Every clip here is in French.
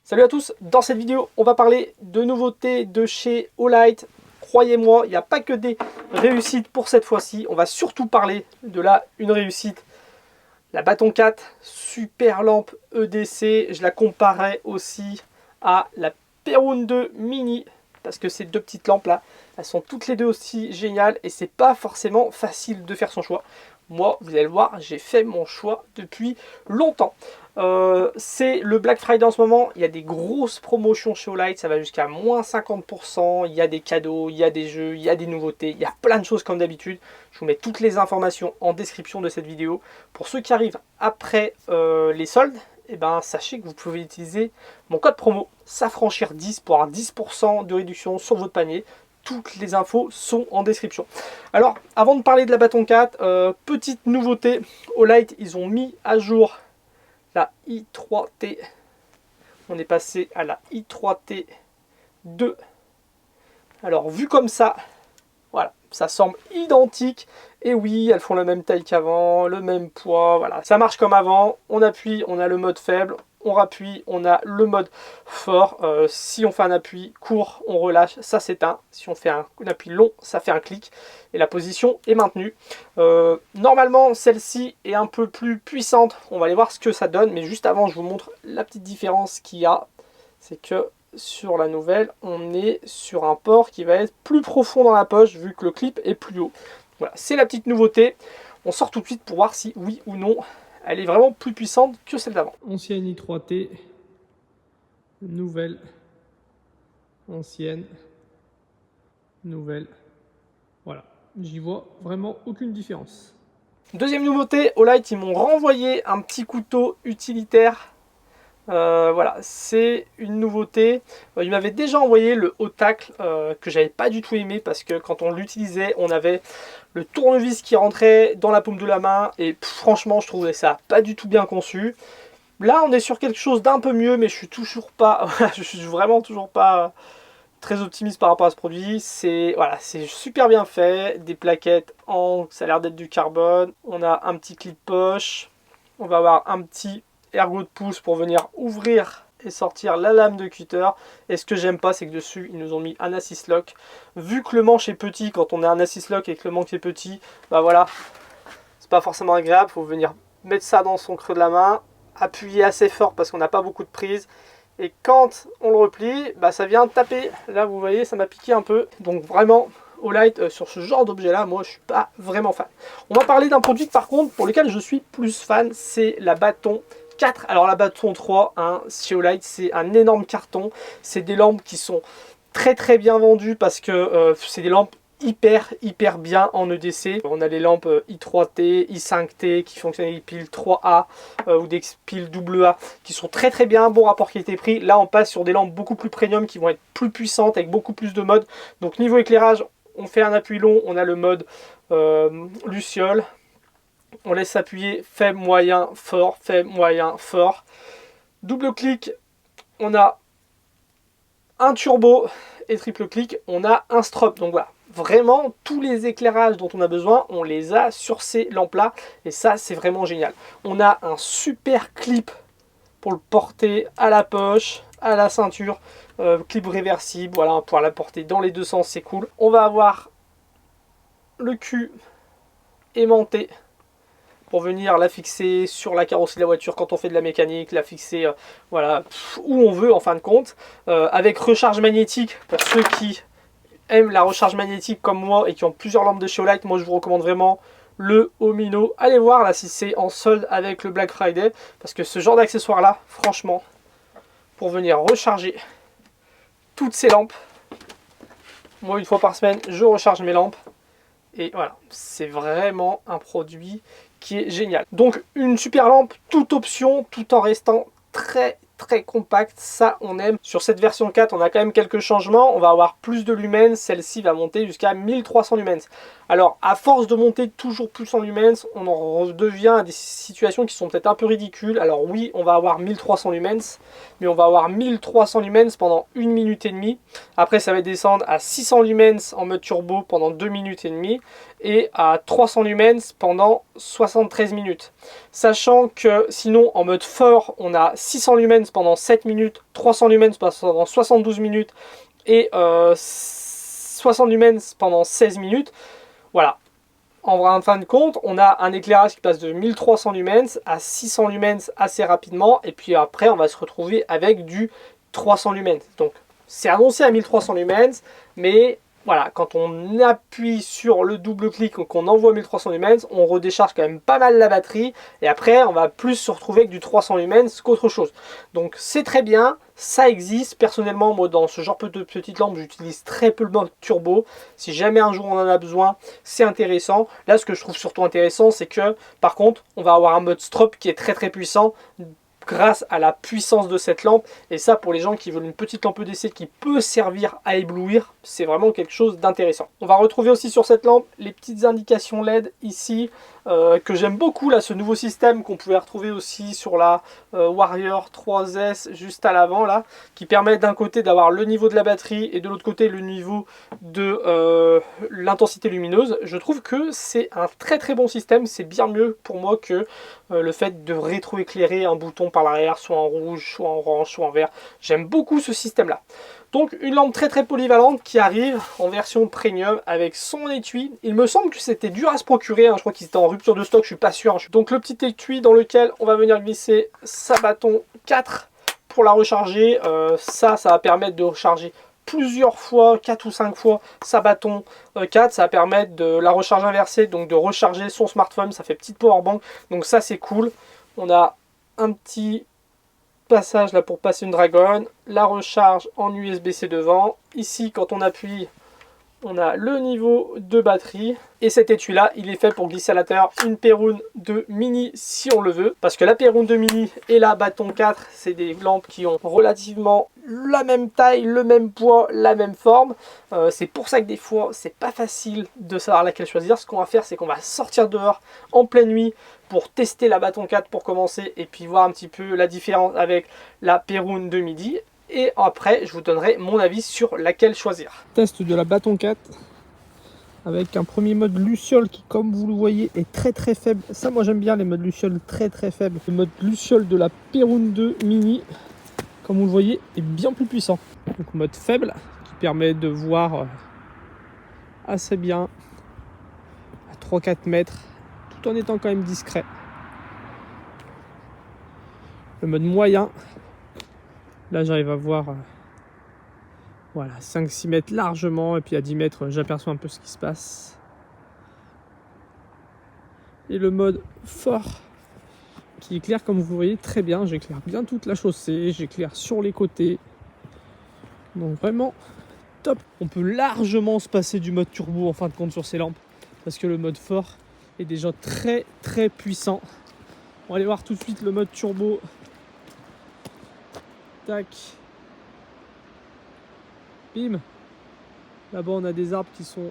Salut à tous, dans cette vidéo on va parler de nouveautés de chez Olight. Croyez-moi, il n'y a pas que des réussites pour cette fois-ci, on va surtout parler de une réussite. La Baton 4, super lampe EDC, je la comparais aussi à la Perun 2 Mini, parce que ces deux petites lampes là, elles sont toutes les deux aussi géniales et c'est pas forcément facile de faire son choix. Moi, vous allez le voir, j'ai fait mon choix depuis longtemps. C'est le Black Friday en ce moment, il y a des grosses promotions chez Olight, ça va jusqu'à moins 50%, il y a des cadeaux, il y a des jeux, il y a des nouveautés, il y a plein de choses comme d'habitude. Je vous mets toutes les informations en description de cette vidéo. Pour ceux qui arrivent après les soldes, eh ben, sachez que vous pouvez utiliser mon code promo SAFRANCHIR10 pour avoir 10% de réduction sur votre panier. Toutes les infos sont en description. Alors, avant de parler de la Baton 4, petite nouveauté, Olight, ils ont mis à jour la i3T. On est passé à la i3T2. Alors, vu comme ça, voilà, ça semble identique. Et oui, elles font la même taille qu'avant, le même poids, voilà. Ça marche comme avant. On appuie, on a le mode faible. On rappuie, on a le mode fort. Si on fait un appui court, on relâche, ça s'éteint. Si on fait un appui long, ça fait un clic. Et la position est maintenue. Normalement, celle-ci est un peu plus puissante. On va aller voir ce que ça donne. Mais juste avant, je vous montre la petite différence qu'il y a. C'est que sur la nouvelle, on est sur un port qui va être plus profond dans la poche, vu que le clip est plus haut. Voilà, c'est la petite nouveauté. On sort tout de suite pour voir si oui ou non elle est vraiment plus puissante que celle d'avant. Ancienne i3T, nouvelle, ancienne, nouvelle. Voilà, j'y vois vraiment aucune différence. Deuxième nouveauté, Olight, ils m'ont renvoyé un petit couteau utilitaire. Voilà, c'est une nouveauté. Il m'avait déjà envoyé le haut tacle que j'avais pas du tout aimé parce que quand on l'utilisait, on avait le tournevis qui rentrait dans la paume de la main et franchement, je trouvais ça pas du tout bien conçu. Là, on est sur quelque chose d'un peu mieux, mais je suis toujours pas, je suis vraiment toujours pas très optimiste par rapport à ce produit. C'est voilà, c'est super bien fait, des plaquettes en, ça a l'air d'être du carbone. On a un petit clip poche. On va avoir un petit ergot de pouce pour venir ouvrir et sortir la lame de cutter. Et ce que j'aime pas, c'est que dessus ils nous ont mis un assist lock. Vu que le manche est petit, quand on a un assist lock et que le manche est petit, bah voilà, c'est pas forcément agréable. Faut venir mettre ça dans son creux de la main, appuyer assez fort parce qu'on n'a pas beaucoup de prise. Et quand on le replie, bah ça vient taper. Là vous voyez, ça m'a piqué un peu. Donc vraiment, Olight, sur ce genre d'objet là, moi je suis pas vraiment fan. On va parler d'un produit par contre pour lequel je suis plus fan, c'est la Baton 4. Alors la Baton 3, hein, chez Olight, c'est un énorme carton. C'est des lampes qui sont très bien vendues parce que c'est des lampes hyper bien en EDC. On a les lampes i3T, i5T qui fonctionnent avec des piles 3A ou des piles AA qui sont très bien, bon rapport qualité-prix. Là on passe sur des lampes beaucoup plus premium qui vont être plus puissantes avec beaucoup plus de modes. Donc niveau éclairage, on fait un appui long, on a le mode luciole. On laisse appuyer faible, moyen, fort, faible, moyen, fort. Double clic, on a un turbo et triple clic, on a un strobe. Donc voilà, vraiment tous les éclairages dont on a besoin, on les a sur ces lampes là et ça c'est vraiment génial. On a un super clip pour le porter à la poche, à la ceinture, clip réversible, voilà, pour la porter dans les deux sens, c'est cool. On va avoir le cul aimanté pour venir la fixer sur la carrosserie de la voiture quand on fait de la mécanique, la fixer voilà, où on veut en fin de compte, avec recharge magnétique pour ceux qui aiment la recharge magnétique comme moi et qui ont plusieurs lampes de chez Olight. Moi je vous recommande vraiment le Omino. Allez voir là si c'est en solde avec le Black Friday, parce que ce genre d'accessoire là, franchement, pour venir recharger toutes ces lampes, moi une fois par semaine je recharge mes lampes et voilà, c'est vraiment un produit qui est génial. Donc une super lampe, toute option, tout en restant très compact, ça on aime. Sur cette version 4, on a quand même quelques changements. On va avoir plus de lumens, celle-ci va monter jusqu'à 1300 lumens. Alors à force de monter toujours plus en lumens, on en redevient à des situations qui sont peut-être un peu ridicules. Alors oui, on va avoir 1300 lumens, mais on va avoir 1300 lumens pendant 1 minute et demie. Après ça va descendre à 600 lumens en mode turbo pendant 2 minutes et demie. et à 300 lumens pendant 73 minutes. Sachant que sinon en mode fort on a 600 lumens pendant 7 minutes, 300 lumens pendant 72 minutes et 60 lumens pendant 16 minutes. Voilà. En fin de compte, on a un éclairage qui passe de 1300 lumens à 600 lumens assez rapidement. Et puis après, on va se retrouver avec du 300 lumens. Donc, c'est annoncé à 1300 lumens. Mais voilà, quand on appuie sur le double clic ou qu'on envoie 1300 lumens, on redécharge quand même pas mal la batterie. Et après, on va plus se retrouver avec du 300 lumens qu'autre chose. Donc, c'est très bien. Ça existe. Personnellement, moi, dans ce genre de petite lampe, j'utilise très peu le mode turbo. Si jamais un jour on en a besoin, c'est intéressant. Là, ce que je trouve surtout intéressant, c'est que, par contre, on va avoir un mode strobe qui est très très puissant grâce à la puissance de cette lampe. Et ça, pour les gens qui veulent une petite lampe d'essai qui peut servir à éblouir, c'est vraiment quelque chose d'intéressant. On va retrouver aussi sur cette lampe les petites indications LED ici, que j'aime beaucoup, là, ce nouveau système qu'on pouvait retrouver aussi sur la Warrior 3S juste à l'avant, là, qui permet d'un côté d'avoir le niveau de la batterie et de l'autre côté le niveau de l'intensité lumineuse. Je trouve que c'est un très très bon système. C'est bien mieux pour moi que le fait de rétroéclairer un bouton par l'arrière, soit en rouge, soit en orange, soit en vert. J'aime beaucoup ce système là. Donc une lampe très très polyvalente qui arrive en version premium avec son étui. Il me semble que c'était dur à se procurer, hein. Je crois qu'ils étaient en rupture de stock, je suis pas sûr. Donc le petit étui dans lequel on va venir glisser sa bâton 4 pour la recharger. Ça va permettre de recharger plusieurs fois, 4 ou 5 fois sa bâton 4. Ça va permettre de la recharge inversée, donc de recharger son smartphone. Ça fait petite powerbank, donc ça c'est cool. On a un petit passage là pour passer une Dragon, la recharge en USB-C devant. Ici, quand on appuie, on a le niveau de batterie. Et cet étui là, il est fait pour glisser à l'intérieur une Perun 2 mini si on le veut. Parce que la Perun 2 mini et la Bâton 4, c'est des lampes qui ont relativement la même taille, le même poids, la même forme. C'est pour ça que des fois, c'est pas facile de savoir laquelle choisir. Ce qu'on va faire, c'est qu'on va sortir dehors en pleine nuit pour tester la Bâton 4 pour commencer. Et puis voir un petit peu la différence avec la Perun 2 midi. Et après, je vous donnerai mon avis sur laquelle choisir. Test de la Bâton 4 avec un premier mode luciole qui, comme vous le voyez, est très très faible. Ça, moi j'aime bien les modes luciole très très faibles. Le mode luciole de la Perun 2 mini, comme vous le voyez, est bien plus puissant. Donc mode faible qui permet de voir assez bien à 3-4 mètres tout en étant quand même discret. Le mode moyen, là j'arrive à voir voilà, 5-6 mètres largement, et puis à 10 mètres j'aperçois un peu ce qui se passe. Et le mode fort qui éclaire, comme vous voyez, très bien. J'éclaire bien toute la chaussée, j'éclaire sur les côtés. Donc vraiment top. On peut largement se passer du mode turbo en fin de compte sur ces lampes, parce que le mode fort est déjà très très puissant. On va aller voir tout de suite le mode turbo. Tac. Bim. Là-bas on a des arbres qui sont,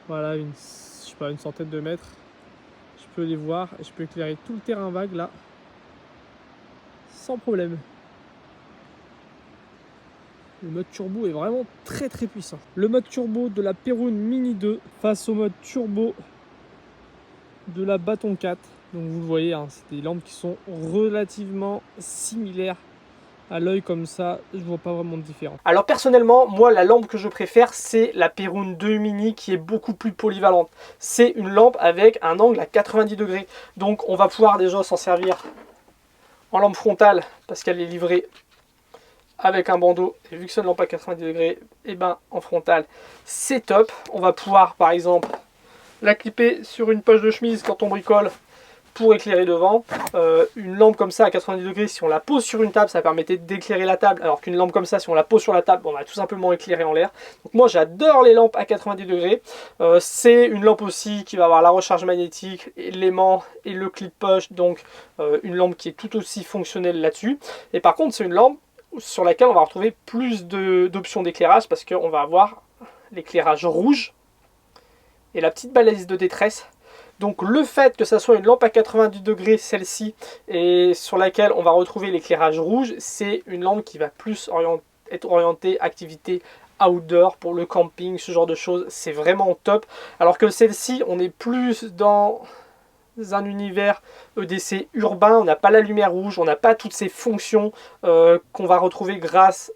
voilà, je sais pas, une centaine de mètres. Je peux les voir et je peux éclairer tout le terrain vague là sans problème. Le mode turbo est vraiment très très puissant. Le mode turbo de la Perun Mini 2 face au mode turbo de la Bâton 4. Donc vous le voyez, hein, c'est des lampes qui sont relativement similaires. À l'œil comme ça, je vois pas vraiment de différence. Alors personnellement, moi la lampe que je préfère, c'est la Perun 2 mini qui est beaucoup plus polyvalente. C'est une lampe avec un angle à 90 degrés. Donc on va pouvoir déjà s'en servir en lampe frontale parce qu'elle est livrée avec un bandeau. Et vu que c'est une lampe à 90 degrés, et ben en frontale, c'est top. On va pouvoir par exemple la clipper sur une poche de chemise quand on bricole pour éclairer devant. Une lampe comme ça à 90 degrés, si on la pose sur une table, ça permettait d'éclairer la table, alors qu'une lampe comme ça, si on la pose sur la table, on va tout simplement éclairer en l'air. Donc moi j'adore les lampes à 90 degrés. C'est une lampe aussi qui va avoir la recharge magnétique, l'aimant et le clip push, donc une lampe qui est tout aussi fonctionnelle là-dessus. Et par contre c'est une lampe sur laquelle on va retrouver plus d'options d'éclairage, parce qu'on va avoir l'éclairage rouge et la petite balise de détresse. Donc le fait que ça soit une lampe à 90 degrés, celle-ci, et sur laquelle on va retrouver l'éclairage rouge, c'est une lampe qui va plus être orientée activité outdoor, pour le camping, ce genre de choses, c'est vraiment top. Alors que celle-ci, on est plus dans un univers EDC urbain, on n'a pas la lumière rouge, on n'a pas toutes ces fonctions qu'on va retrouver grâce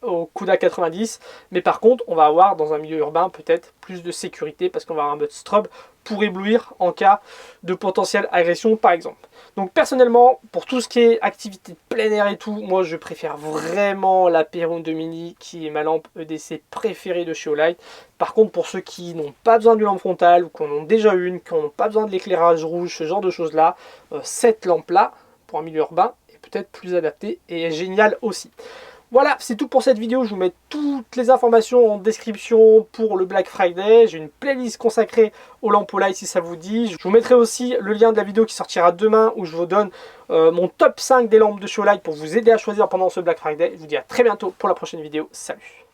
au Kuda 90, mais par contre on va avoir dans un milieu urbain peut-être plus de sécurité parce qu'on va avoir un mode strobe pour éblouir en cas de potentielle agression par exemple. Donc personnellement, pour tout ce qui est activité de plein air et tout, moi je préfère vraiment la Perun 2 Mini qui est ma lampe EDC préférée de chez Olight. Par contre, pour ceux qui n'ont pas besoin d'une lampe frontale ou qui en ont déjà une, qui n'ont pas besoin de l'éclairage rouge, ce genre de choses là, cette lampe là pour un milieu urbain est peut-être plus adaptée et est géniale aussi. Voilà, c'est tout pour cette vidéo. Je vous mets toutes les informations en description pour le Black Friday. J'ai une playlist consacrée aux lampes Olight si ça vous dit. Je vous mettrai aussi le lien de la vidéo qui sortira demain où je vous donne mon top 5 des lampes de chez Olight pour vous aider à choisir pendant ce Black Friday. Je vous dis à très bientôt pour la prochaine vidéo. Salut!